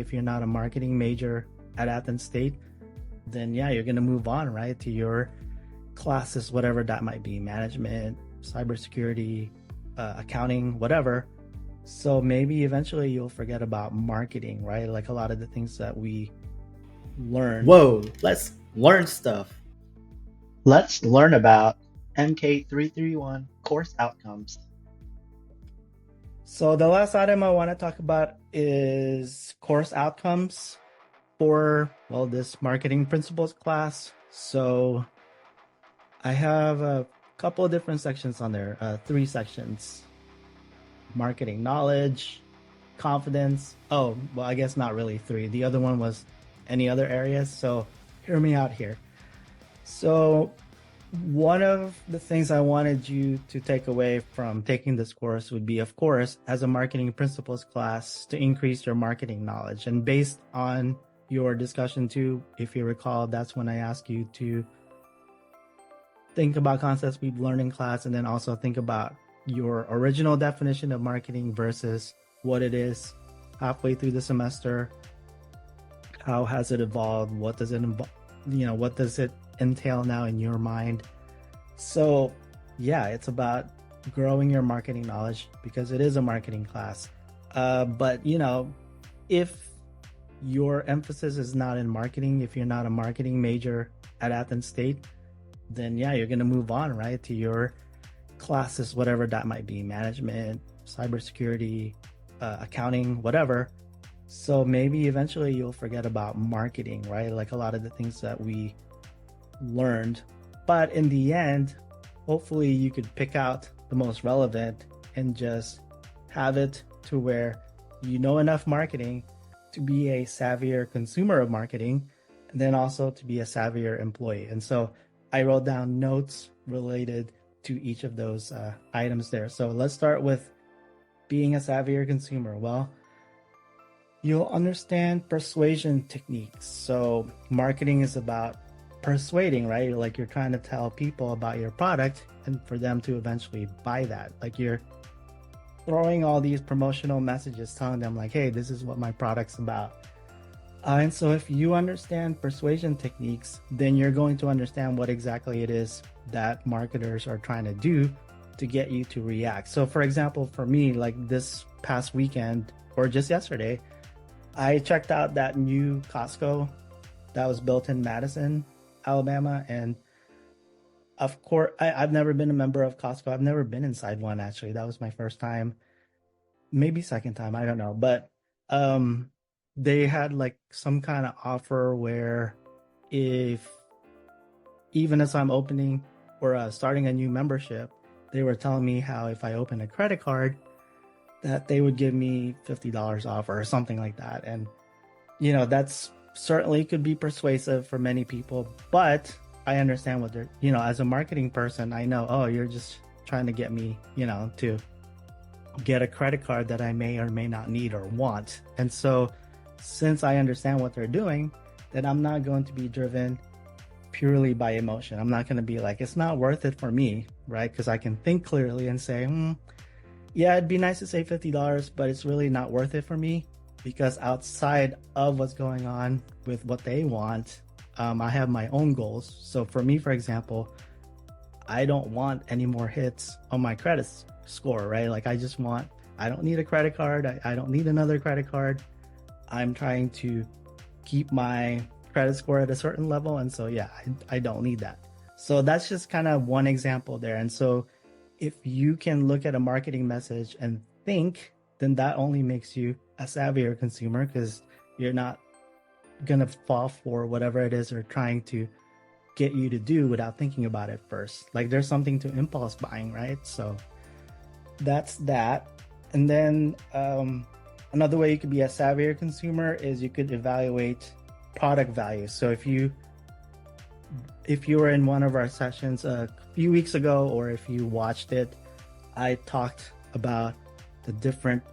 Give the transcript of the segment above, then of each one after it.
if you're not a marketing major at Athens State, then yeah, you're going to move on, right, to your classes, whatever that might be, management, cybersecurity, accounting, whatever. So maybe eventually you'll forget about marketing, right? Like a lot of the things that we learn. Whoa, let's learn stuff. Let's learn about MK331 course outcomes. So the last item I want to talk about is course outcomes for, well, this marketing principles class. So I have a couple of different sections on there, 3 sections: marketing knowledge, confidence. Oh, well, I guess not really 3. The other one was any other areas. So hear me out here. So one of the things I wanted you to take away from taking this course would be, of course, as a marketing principles class, to increase your marketing knowledge. And based on your discussion too, if you recall, that's when I asked you to think about concepts we've learned in class, and then also think about your original definition of marketing versus what it is halfway through the semester. How has it evolved? What does it what does it entail now in your mind? So yeah, it's about growing your marketing knowledge because it is a marketing class. But if your emphasis is not in marketing, if you're not a marketing major at Athens State, then yeah, you're going to move on, right, to your classes, whatever that might be, management, cybersecurity, accounting, whatever. So maybe eventually you'll forget about marketing, right? Like a lot of the things that we learned. But in the end, hopefully you could pick out the most relevant and just have it to where you know enough marketing to be a savvier consumer of marketing, and then also to be a savvier employee. And so I wrote down notes related to each of those items there. So let's start with being a savvier consumer. Well, you'll understand persuasion techniques. So marketing is about persuading, right? Like you're trying to tell people about your product and for them to eventually buy that. Like you're throwing all these promotional messages telling them like, hey, this is what my product's about. And so if you understand persuasion techniques, then you're going to understand what exactly it is that marketers are trying to do to get you to react. So for example, for me, like this past weekend or just yesterday, I checked out that new Costco that was built in Madison, Alabama. And of course, I've never been a member of Costco. I've never been inside one, actually. That was my first time, maybe second time, I don't know. But they had like some kind of offer where if even as I'm opening or starting a new membership, they were telling me how if I open a credit card, that they would give me $50 off or something like that. And, that's certainly could be persuasive for many people, but I understand what they're, as a marketing person, I know, oh, you're just trying to get me, to get a credit card that I may or may not need or want. And so since I understand what they're doing, then I'm not going to be driven purely by emotion. I'm not going to be like, it's not worth it for me, right? Because I can think clearly and say, yeah, it'd be nice to save $50, but it's really not worth it for me because outside of what's going on with what they want, I have my own goals. So for me, for example, I don't want any more hits on my credit score, right? Like I don't need a credit card. I don't need another credit card. I'm trying to keep my credit score at a certain level. And so, yeah, I don't need that. So that's just kind of one example there. And so if you can look at a marketing message and think, then that only makes you a savvier consumer because you're not going to fall for whatever it is they're trying to get you to do without thinking about it first. Like there's something to impulse buying, right? So that's that. And then another way you could be a savvier consumer is you could evaluate product value. So if you were in one of our sessions a few weeks ago, or if you watched it, I talked about the different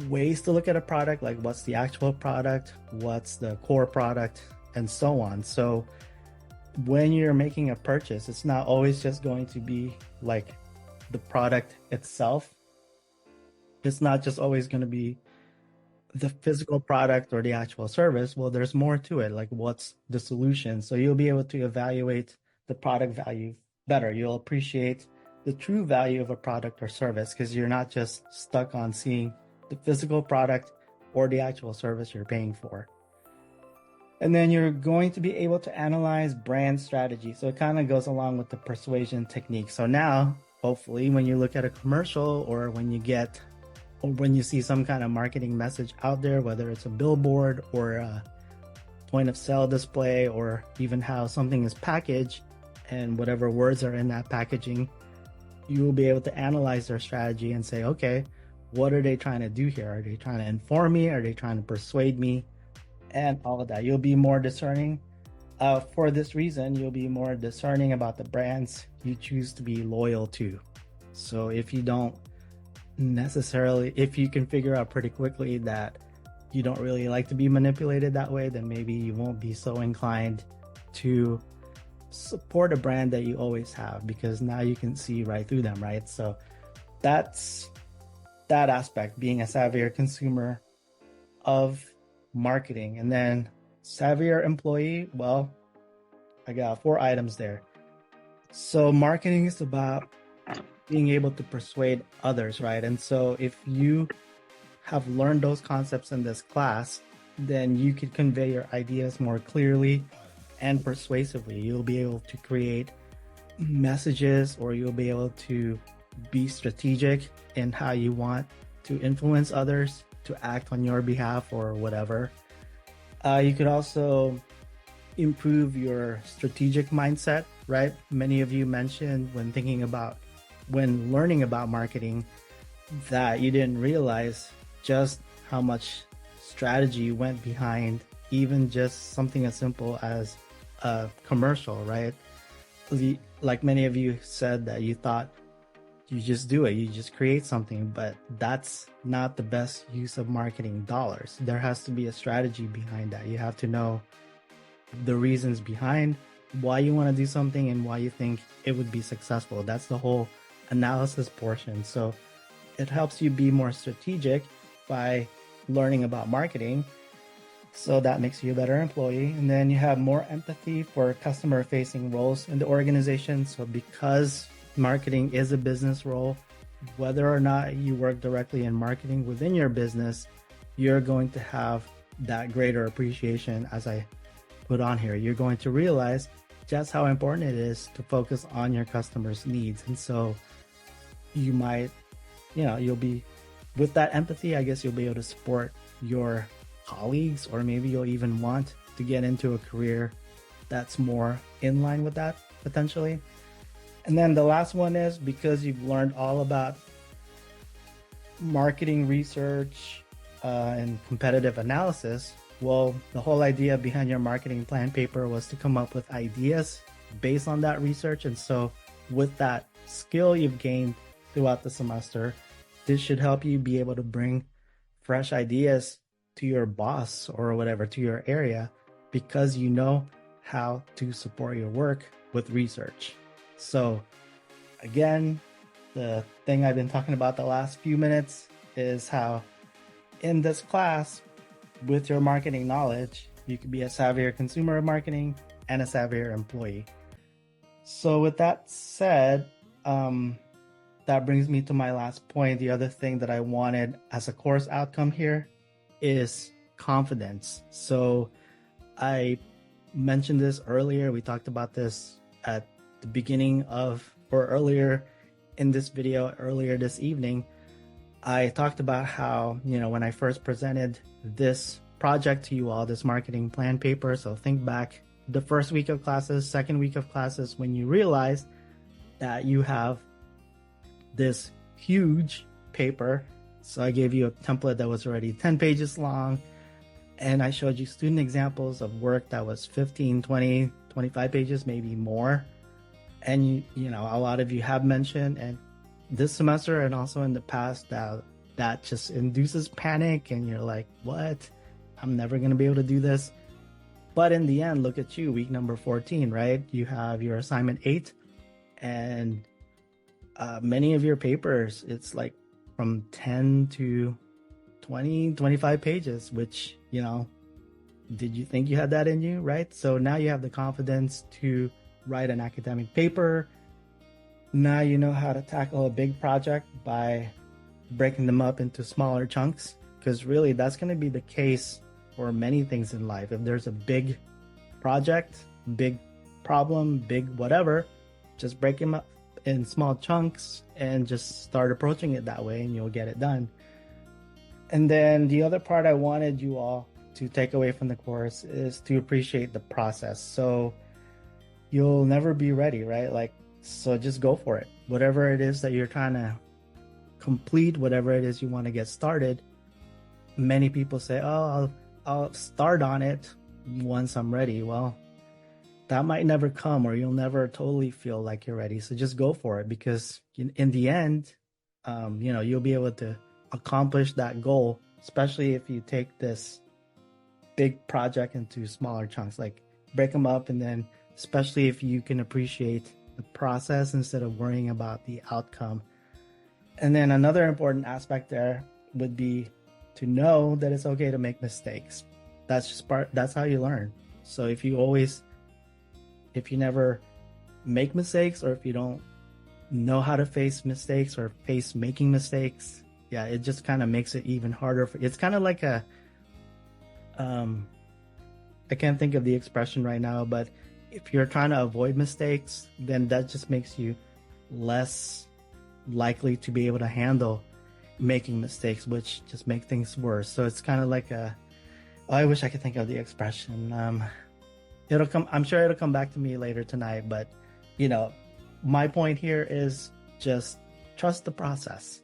ways to look at a product, like what's the actual product, what's the core product, and so on. So when you're making a purchase, it's not always just going to be like the product itself. It's not just always going to be the physical product or the actual service, well, there's more to it. Like, what's the solution? So you'll be able to evaluate the product value better. You'll appreciate the true value of a product or service because you're not just stuck on seeing the physical product or the actual service you're paying for. And then you're going to be able to analyze brand strategy. So it kind of goes along with the persuasion technique. So now, hopefully, when you look at a commercial or when you see some kind of marketing message out there, whether it's a billboard or a point of sale display, or even how something is packaged and whatever words are in that packaging, you will be able to analyze their strategy and say, okay, what are they trying to do here? Are they trying to inform me? Are they trying to persuade me? And all of that. You'll be more discerning. For this reason, you'll be more discerning about the brands you choose to be loyal to. So if you don't necessarily, if you can figure out pretty quickly that you don't really like to be manipulated that way, then maybe you won't be so inclined to support a brand that you always have, because now you can see right through them, right? So that's that aspect, being a savvier consumer of marketing. And then savvier employee, well, I got 4 items there. So marketing is about being able to persuade others, right? And so if you have learned those concepts in this class, then you can convey your ideas more clearly and persuasively. You'll be able to create messages, or you'll be able to be strategic in how you want to influence others to act on your behalf or whatever. You could also improve your strategic mindset, right? Many of you mentioned when learning about marketing that you didn't realize just how much strategy went behind even just something as simple as a commercial, right? Like many of you said that you thought you just do it, you just create something, but that's not the best use of marketing dollars. There has to be a strategy behind that. You have to know the reasons behind why you want to do something and why you think it would be successful. That's the whole analysis portion. So it helps you be more strategic by learning about marketing. So that makes you a better employee. And then you have more empathy for customer facing roles in the organization. So because marketing is a business role, whether or not you work directly in marketing within your business, you're going to have that greater appreciation. As I put on here, you're going to realize just how important it is to focus on your customers' needs. And so you might, you'll be, with that empathy, I guess you'll be able to support your colleagues, or maybe you'll even want to get into a career that's more in line with that potentially. And then the last one is, because you've learned all about marketing research and competitive analysis, well, the whole idea behind your marketing plan paper was to come up with ideas based on that research. And so with that skill you've gained throughout the semester, this should help you be able to bring fresh ideas to your boss or whatever, to your area, because you know how to support your work with research. So again, the thing I've been talking about the last few minutes is how in this class, with your marketing knowledge, you could be a savvier consumer of marketing and a savvier employee. So with that said, that brings me to my last point. The other thing that I wanted as a course outcome here is confidence. So I mentioned this earlier. We talked about this at the beginning of, or earlier in this video, earlier this evening. I talked about how, when I first presented this project to you all, this marketing plan paper. So think back the first week of classes, second week of classes, when you realize that you have this huge paper. So I gave you a template that was already 10 pages long, and I showed you student examples of work that was 15, 20, 25 pages, maybe more. And a lot of you have mentioned, and this semester and also in the past, that just induces panic, and you're like, what? I'm never going to be able to do this. But in the end, look at you, week number 14, right? You have your assignment 8, and many of your papers, it's like from 10 to 20, 25 pages, which, did you think you had that in you, right? So now you have the confidence to write an academic paper. Now you know how to tackle a big project by breaking them up into smaller chunks, because really that's going to be the case for many things in life. If there's a big project, big problem, big whatever, just break them up in small chunks and just start approaching it that way and you'll get it done. And then the other part I wanted you all to take away from the course is to appreciate the process. So you'll never be ready, right? So just go for it. Whatever it is that you're trying to complete, whatever it is you want to get started. Many people say, "Oh, I'll start on it once I'm ready." Well, that might never come, or you'll never totally feel like you're ready. So just go for it, because in the end, you'll be able to accomplish that goal, especially if you take this big project into smaller chunks, like break them up, and then especially if you can appreciate the process instead of worrying about the outcome. And then another important aspect there would be to know that it's okay to make mistakes. That's how you learn. So if you never make mistakes, or if you don't know how to face mistakes or face making mistakes, it just kind of makes it even harder. It's kind of like I can't think of the expression right now, but if you're trying to avoid mistakes, then that just makes you less likely to be able to handle making mistakes, which just make things worse. So it's kind of like I wish I could think of the expression. I'm sure it'll come back to me later tonight, but my point here is just trust the process.